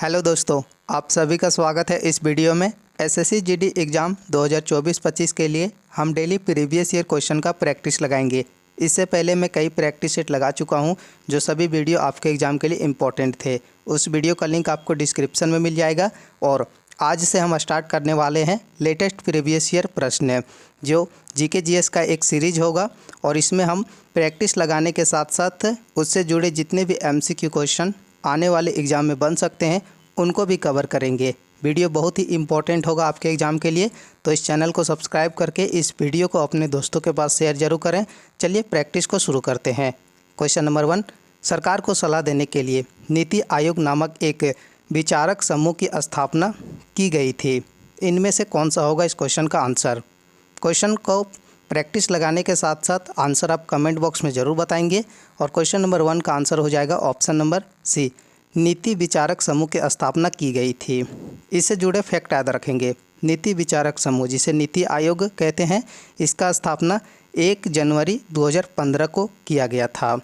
Hello दोस्तों, आप सभी का स्वागत है इस वीडियो में। एसएससी जीडी एग्ज़ाम 2024-25 के लिए हम डेली प्रीवियस ईयर क्वेश्चन का प्रैक्टिस लगाएंगे। इससे पहले मैं कई प्रैक्टिस सेट लगा चुका हूं, जो सभी वीडियो आपके एग्ज़ाम के लिए इम्पोर्टेंट थे। उस वीडियो का लिंक आपको डिस्क्रिप्शन में मिल जाएगा। और आज से हम स्टार्ट करने वाले हैं लेटेस्ट प्रीवियस ईयर प्रश्न, जो जीके जीएस का एक सीरीज होगा। और इसमें हम प्रैक्टिस लगाने के साथ साथ उससे जुड़े जितने भी एमसीक्यू क्वेश्चन आने वाले एग्ज़ाम में बन सकते हैं उनको भी कवर करेंगे। वीडियो बहुत ही इम्पोर्टेंट होगा आपके एग्ज़ाम के लिए, तो इस चैनल को सब्सक्राइब करके इस वीडियो को अपने दोस्तों के पास शेयर जरूर करें। चलिए प्रैक्टिस को शुरू करते हैं। क्वेश्चन नंबर 1, सरकार को सलाह देने के लिए नीति आयोग नामक एक विचारक समूह की स्थापना की गई थी। इनमें से कौन सा होगा इस क्वेश्चन का आंसर? क्वेश्चन को प्रैक्टिस लगाने के साथ साथ आंसर आप कमेंट बॉक्स में ज़रूर बताएंगे। और क्वेश्चन नंबर 1 का आंसर हो जाएगा ऑप्शन नंबर सी, नीति विचारक समूह की स्थापना की गई थी। इससे जुड़े फैक्ट याद रखेंगे। नीति विचारक समूह, जिसे नीति आयोग कहते हैं, इसका स्थापना 1 जनवरी 2015 को किया गया था।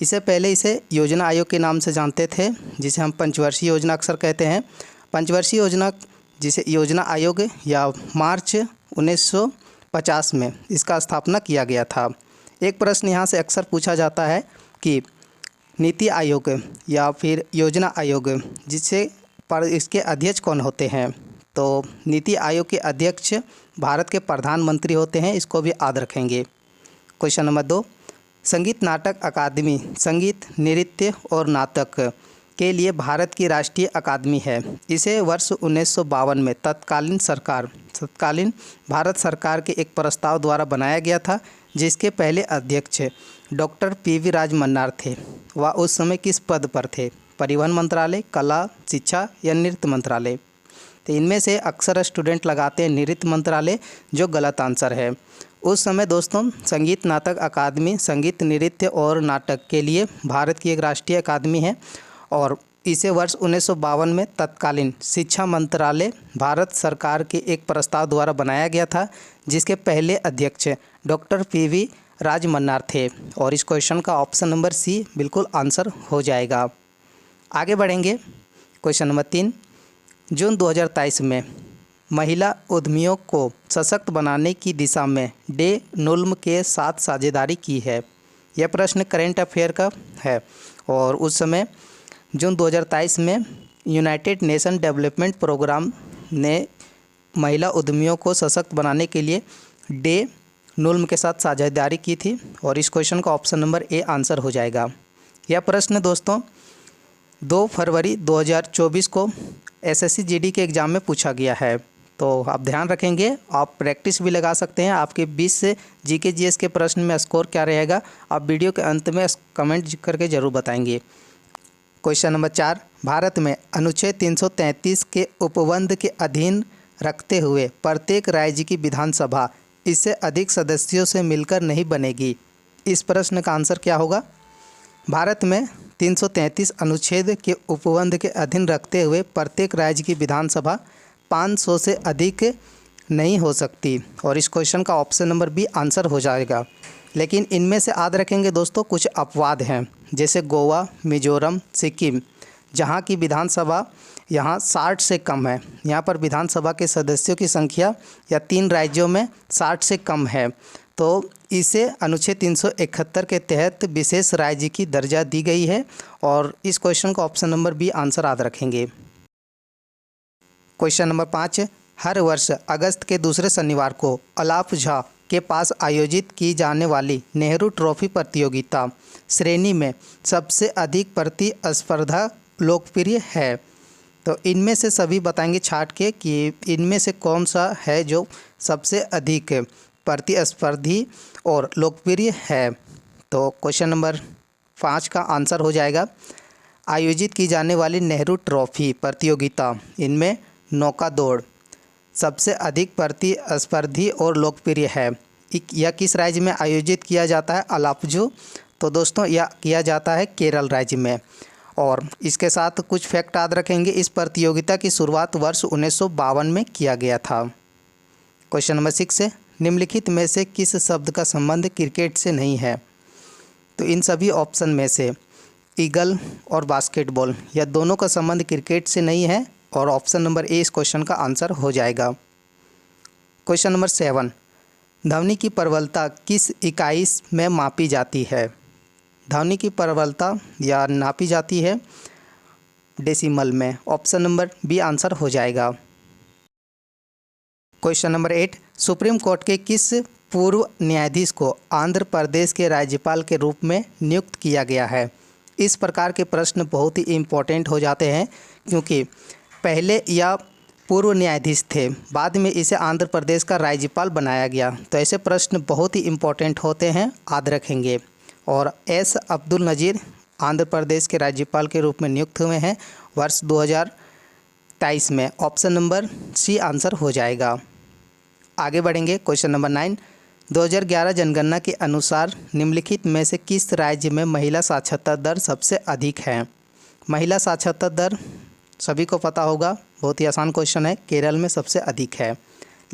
इससे पहले इसे योजना आयोग के नाम से जानते थे, जिसे हम पंचवर्षीय योजना अक्सर कहते हैं। पंचवर्षीय योजना, जिसे योजना आयोग, या मार्च 1950 में इसका स्थापना किया गया था। एक प्रश्न यहाँ से अक्सर पूछा जाता है कि नीति आयोग या फिर योजना आयोग, जिससे पर इसके अध्यक्ष कौन होते हैं? तो नीति आयोग के अध्यक्ष भारत के प्रधानमंत्री होते हैं। इसको भी याद रखेंगे। क्वेश्चन नंबर 2, संगीत नाटक अकादमी संगीत, नृत्य और नाटक के लिए भारत की राष्ट्रीय अकादमी है। इसे वर्ष 1952 में तत्कालीन भारत सरकार के एक प्रस्ताव द्वारा बनाया गया था, जिसके पहले अध्यक्ष डॉक्टर पीवी राजमन्नार थे। वह उस समय किस पद पर थे? परिवहन मंत्रालय, कला, शिक्षा या नृत्य मंत्रालय? तो इनमें से अक्सर स्टूडेंट लगाते हैं नृत्य मंत्रालय, जो गलत आंसर है। उस समय दोस्तों संगीत नाटक अकादमी संगीत, नृत्य और नाटक के लिए भारत की एक राष्ट्रीय अकादमी है। और इसे वर्ष 1952 में तत्कालीन शिक्षा मंत्रालय भारत सरकार के एक प्रस्ताव द्वारा बनाया गया था, जिसके पहले अध्यक्ष डॉक्टर पीवी राजमन्नार थे। और इस क्वेश्चन का ऑप्शन नंबर सी बिल्कुल आंसर हो जाएगा। आगे बढ़ेंगे। क्वेश्चन नंबर 3, जून 2023 में महिला उद्यमियों को सशक्त बनाने की दिशा में डे नुल्म के साथ साझेदारी की है। यह प्रश्न करेंट अफेयर का है। और उस समय जून 2023 में यूनाइटेड नेशन डेवलपमेंट प्रोग्राम ने महिला उद्यमियों को सशक्त बनाने के लिए डे नुल्म के साथ साझेदारी की थी। और इस क्वेश्चन का ऑप्शन नंबर ए आंसर हो जाएगा। यह प्रश्न दोस्तों 2 फरवरी 2024 को एसएससी जीडी के एग्ज़ाम में पूछा गया है। तो आप ध्यान रखेंगे, आप प्रैक्टिस भी लगा सकते हैं। आपके 20 से जीके जीएस के प्रश्न में स्कोर क्या रहेगा, आप वीडियो के अंत में कमेंट करके ज़रूर बताएंगे। क्वेश्चन नंबर 4, भारत में अनुच्छेद 333 के उपबंध के अधीन रखते हुए प्रत्येक राज्य की विधानसभा इससे अधिक सदस्यों से मिलकर नहीं बनेगी। इस प्रश्न का आंसर क्या होगा? भारत में 333 अनुच्छेद के उपबंध के अधीन रखते हुए प्रत्येक राज्य की विधानसभा 500 से अधिक नहीं हो सकती। और इस क्वेश्चन का ऑप्शन नंबर बी आंसर हो जाएगा। लेकिन इनमें से याद रखेंगे दोस्तों, कुछ अपवाद हैं, जैसे गोवा, मिजोरम, सिक्किम, जहाँ की विधानसभा यहाँ 60 से कम है। यहाँ पर विधानसभा के सदस्यों की संख्या या 3 राज्यों में 60 से कम है, तो इसे अनुच्छेद 371 के तहत विशेष राज्य की दर्जा दी गई है। और इस क्वेश्चन का ऑप्शन नंबर बी आंसर याद रखेंगे। क्वेश्चन नंबर 5, हर वर्ष अगस्त के दूसरे शनिवार को अलाप झा के पास आयोजित की जाने वाली नेहरू ट्रॉफी प्रतियोगिता श्रेणी में सबसे अधिक प्रतिस्पर्धा लोकप्रिय है। तो इनमें से सभी बताएंगे छाट के कि इनमें से कौन सा है जो सबसे अधिक प्रतिस्पर्धी और लोकप्रिय है। तो क्वेश्चन नंबर 5 का आंसर हो जाएगा आयोजित की जाने वाली नेहरू ट्रॉफी प्रतियोगिता। इनमें नौका दौड़ सबसे अधिक प्रतिस्पर्धी और लोकप्रिय है। यह किस राज्य में आयोजित किया जाता है? अलाप्पझु। तो दोस्तों यह किया जाता है केरल राज्य में। और इसके साथ कुछ फैक्ट याद रखेंगे। इस प्रतियोगिता की शुरुआत वर्ष 1952 में किया गया था। क्वेश्चन नंबर 6 है, निम्नलिखित में से किस शब्द का संबंध क्रिकेट से नहीं है? तो इन सभी ऑप्शन में से ईगल और बास्केटबॉल, यह दोनों का संबंध क्रिकेट से नहीं है और ऑप्शन नंबर ए इस क्वेश्चन का आंसर हो जाएगा। क्वेश्चन नंबर 7, ध्वनि की प्रबलता किस इकाई में मापी जाती है? ध्वनि की प्रबलता या नापी जाती है डेसिमल में। ऑप्शन नंबर बी आंसर हो जाएगा। क्वेश्चन नंबर 8, सुप्रीम कोर्ट के किस पूर्व न्यायाधीश को आंध्र प्रदेश के राज्यपाल के रूप में नियुक्त किया गया है? इस प्रकार के प्रश्न बहुत ही इम्पोर्टेंट हो जाते हैं, क्योंकि पहले यह पूर्व न्यायाधीश थे, बाद में इसे आंध्र प्रदेश का राज्यपाल बनाया गया। तो ऐसे प्रश्न बहुत ही इम्पोर्टेंट होते हैं, याद रखेंगे। और एस अब्दुल नज़ीर आंध्र प्रदेश के राज्यपाल के रूप में नियुक्त हुए हैं वर्ष 2023 में। ऑप्शन नंबर सी आंसर हो जाएगा। आगे बढ़ेंगे। क्वेश्चन नंबर 9, 2011 जनगणना के अनुसार निम्नलिखित में से किस राज्य में महिला साक्षरता दर सबसे अधिक है? महिला साक्षरता दर सभी को पता होगा, बहुत ही आसान क्वेश्चन है। केरल में सबसे अधिक है,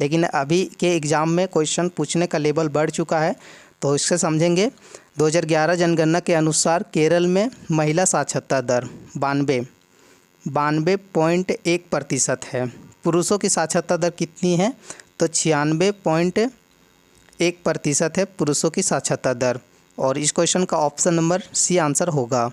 लेकिन अभी के एग्ज़ाम में क्वेश्चन पूछने का लेवल बढ़ चुका है, तो इससे समझेंगे। 2011 जनगणना के अनुसार केरल में महिला साक्षरता दर 92.1% है। पुरुषों की साक्षरता दर कितनी है? तो 96.1% है पुरुषों की साक्षरता दर। और इस क्वेश्चन का ऑप्शन नंबर सी आंसर होगा।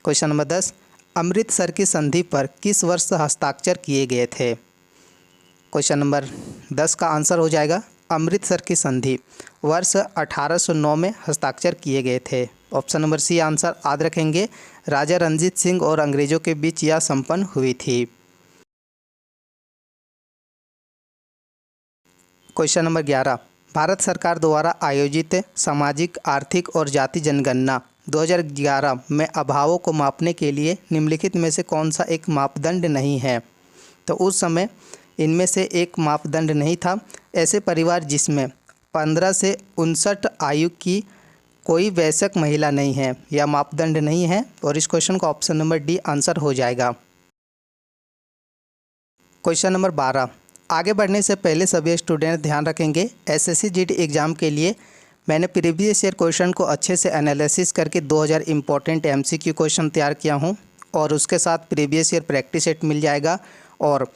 क्वेश्चन नंबर 10, अमृतसर की संधि पर किस वर्ष हस्ताक्षर किए गए थे? क्वेश्चन नंबर 10 का आंसर हो जाएगा अमृतसर की संधि वर्ष 1809 में हस्ताक्षर किए गए थे। ऑप्शन नंबर सी आंसर याद रखेंगे। राजा रणजीत सिंह और अंग्रेज़ों के बीच यह संपन्न हुई थी। क्वेश्चन नंबर 11, भारत सरकार द्वारा आयोजित सामाजिक, आर्थिक और जाति जनगणना 2011 में अभावों को मापने के लिए निम्नलिखित में से कौन सा एक मापदंड नहीं है? तो उस समय इनमें से एक मापदंड नहीं था। ऐसे परिवार जिसमें 15 से 59 आयु की कोई वयस्क महिला नहीं है, यह मापदंड नहीं है। और इस क्वेश्चन का ऑप्शन नंबर डी आंसर हो जाएगा। क्वेश्चन नंबर 12, आगे बढ़ने से पहले सभी स्टूडेंट ध्यान रखेंगे, एसएससी जीडी एग्ज़ाम के लिए मैंने प्रीवियस ईयर क्वेश्चन को अच्छे से एनालिसिस करके 2000 इम्पोर्टेंट एमसीक्यू क्वेश्चन तैयार किया हूं, और उसके साथ प्रीवियस ईयर प्रैक्टिस सेट मिल जाएगा। और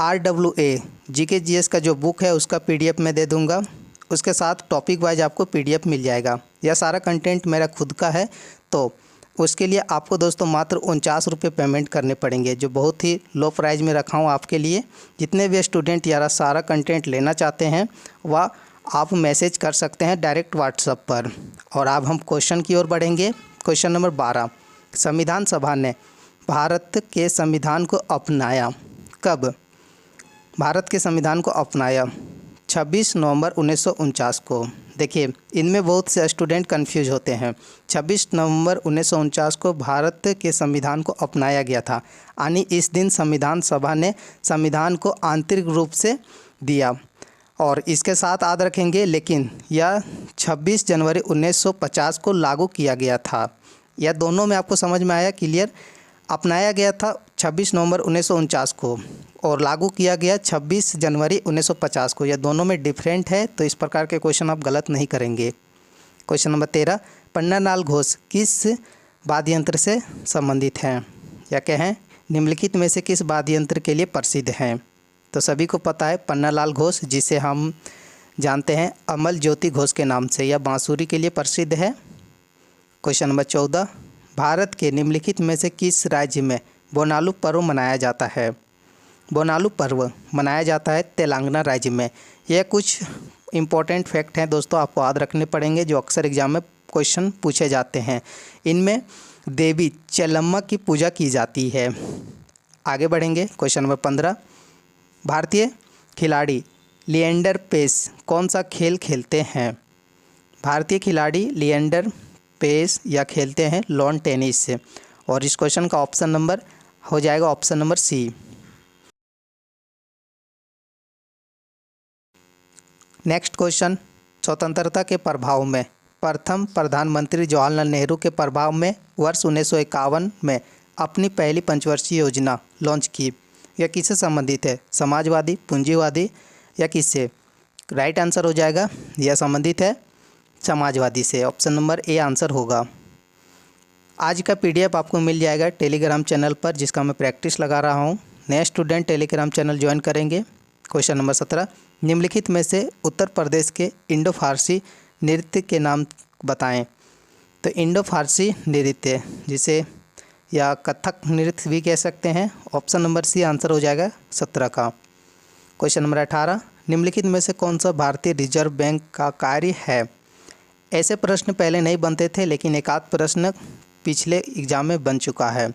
RWA जीके जीएस का जो बुक है उसका PDF मैं दे दूंगा, उसके साथ टॉपिक वाइज आपको PDF मिल जाएगा। यह सारा कंटेंट मेरा खुद का है, तो उसके लिए आपको दोस्तों मात्र 49 रुपये पेमेंट करने पड़ेंगे, जो बहुत ही लो प्राइस में रखा हूँ आपके लिए। जितने भी स्टूडेंट यार सारा कंटेंट लेना चाहते हैं वह आप मैसेज कर सकते हैं डायरेक्ट व्हाट्सएप पर। और अब हम क्वेश्चन की ओर बढ़ेंगे। क्वेश्चन नंबर 12, संविधान सभा ने भारत के संविधान को अपनाया कब? भारत के संविधान को अपनाया 26 नवंबर 1949 को। देखिए, इनमें बहुत से स्टूडेंट कंफ्यूज होते हैं। 26 नवंबर 1949 को भारत के संविधान को अपनाया गया था, यानी इस दिन संविधान सभा ने संविधान को आंतरिक रूप से दिया। और इसके साथ याद रखेंगे, लेकिन यह 26 जनवरी 1950 को लागू किया गया था। यह दोनों में आपको समझ में आया क्लियर? अपनाया गया था 26 नवंबर 1949 को और लागू किया गया 26 जनवरी 1950 को। यह दोनों में डिफरेंट है, तो इस प्रकार के क्वेश्चन आप गलत नहीं करेंगे। क्वेश्चन नंबर 13, पन्नालाल घोष किस वाद्य यंत्र से संबंधित हैं? या कहें निम्नलिखित में से किस वाद्य यंत्र के लिए प्रसिद्ध हैं? तो सभी को पता है पन्नालाल घोष, जिसे हम जानते हैं अमल ज्योति घोष के नाम से, यह बांसुरी के लिए प्रसिद्ध है। क्वेश्चन नंबर 14, भारत के निम्नलिखित में से किस राज्य में बोनालू पर्व मनाया जाता है? बोनालू पर्व मनाया जाता है तेलंगाना राज्य में। यह कुछ इम्पोर्टेंट फैक्ट हैं दोस्तों, आपको याद रखने पड़ेंगे, जो अक्सर एग्जाम में क्वेश्चन पूछे जाते हैं। इनमें देवी चेलम्मा की पूजा की जाती है। आगे बढ़ेंगे। क्वेश्चन नंबर 15, भारतीय खिलाड़ी लिएंडर पेस कौन सा खेल खेलते हैं? भारतीय खिलाड़ी लिएंडर पेस या खेलते हैं लॉन टेनिस से। और इस क्वेश्चन का ऑप्शन नंबर हो जाएगा option number C. Next question, स्वतंत्रता के प्रभाव में प्रथम प्रधानमंत्री जवाहरलाल नेहरू के प्रभाव में वर्ष 1951 में अपनी पहली पंचवर्षीय योजना लॉन्च की। यह किससे संबंधित है? समाजवादी, पूंजीवादी या किससे? राइट आंसर हो जाएगा, यह संबंधित है समाजवादी से। ऑप्शन नंबर ए आंसर होगा। आज का PDF आपको मिल जाएगा टेलीग्राम चैनल पर, जिसका मैं प्रैक्टिस लगा रहा हूँ। नए स्टूडेंट टेलीग्राम चैनल ज्वाइन करेंगे। क्वेश्चन नंबर 17, निम्नलिखित में से उत्तर प्रदेश के इंडो फारसी नृत्य के नाम बताएं। तो इंडो फारसी नृत्य, जिसे या कथक नृत्य भी कह सकते हैं, ऑप्शन नंबर सी आंसर हो जाएगा 17 का। क्वेश्चन नंबर 18, निम्नलिखित में से कौन सा भारतीय रिजर्व बैंक का कार्य है। ऐसे प्रश्न पहले नहीं बनते थे, लेकिन एक आध प्रश्न पिछले एग्जाम में बन चुका है।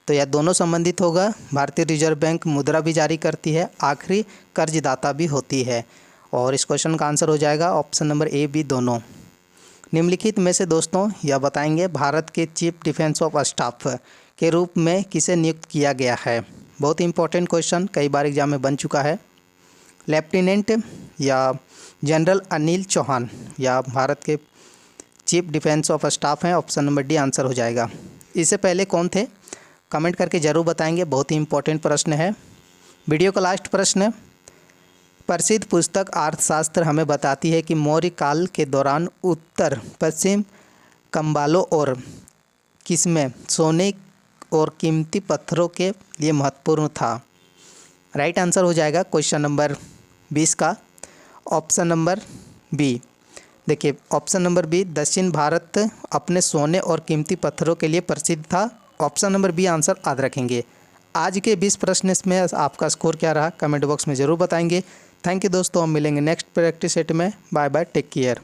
तो यह दोनों संबंधित होगा। भारतीय रिजर्व बैंक मुद्रा भी जारी करती है, आखिरी कर्जदाता भी होती है। और इस क्वेश्चन का आंसर हो जाएगा ऑप्शन नंबर ए बी दोनों। निम्नलिखित में से दोस्तों यह बताएंगे भारत के चीफ डिफेंस ऑफ स्टाफ के रूप में किसे नियुक्त किया गया है। बहुत इंपॉर्टेंट क्वेश्चन, कई बार एग्जाम में बन चुका है। लेफ्टिनेंट या जनरल अनिल चौहान या भारत के चीफ डिफेंस ऑफ स्टाफ हैं, ऑप्शन नंबर डी आंसर हो जाएगा। इससे पहले कौन थे कमेंट करके ज़रूर बताएंगे, बहुत ही इंपॉर्टेंट प्रश्न है। वीडियो का लास्ट प्रश्न, प्रसिद्ध पुस्तक अर्थशास्त्र हमें बताती है कि मौर्य काल के दौरान उत्तर पश्चिम कंबालों और किस्में सोने और कीमती पत्थरों के लिए महत्वपूर्ण था। राइट आंसर हो जाएगा क्वेश्चन नंबर 20 का, ऑप्शन नंबर बी। देखिए ऑप्शन नंबर बी, दक्षिण भारत अपने सोने और कीमती पत्थरों के लिए प्रसिद्ध था। ऑप्शन नंबर बी आंसर याद रखेंगे। आज के 20 प्रश्न में आपका स्कोर क्या रहा कमेंट बॉक्स में ज़रूर बताएंगे। थैंक यू दोस्तों, हम मिलेंगे नेक्स्ट प्रैक्टिस सेट में। Bye bye, take care.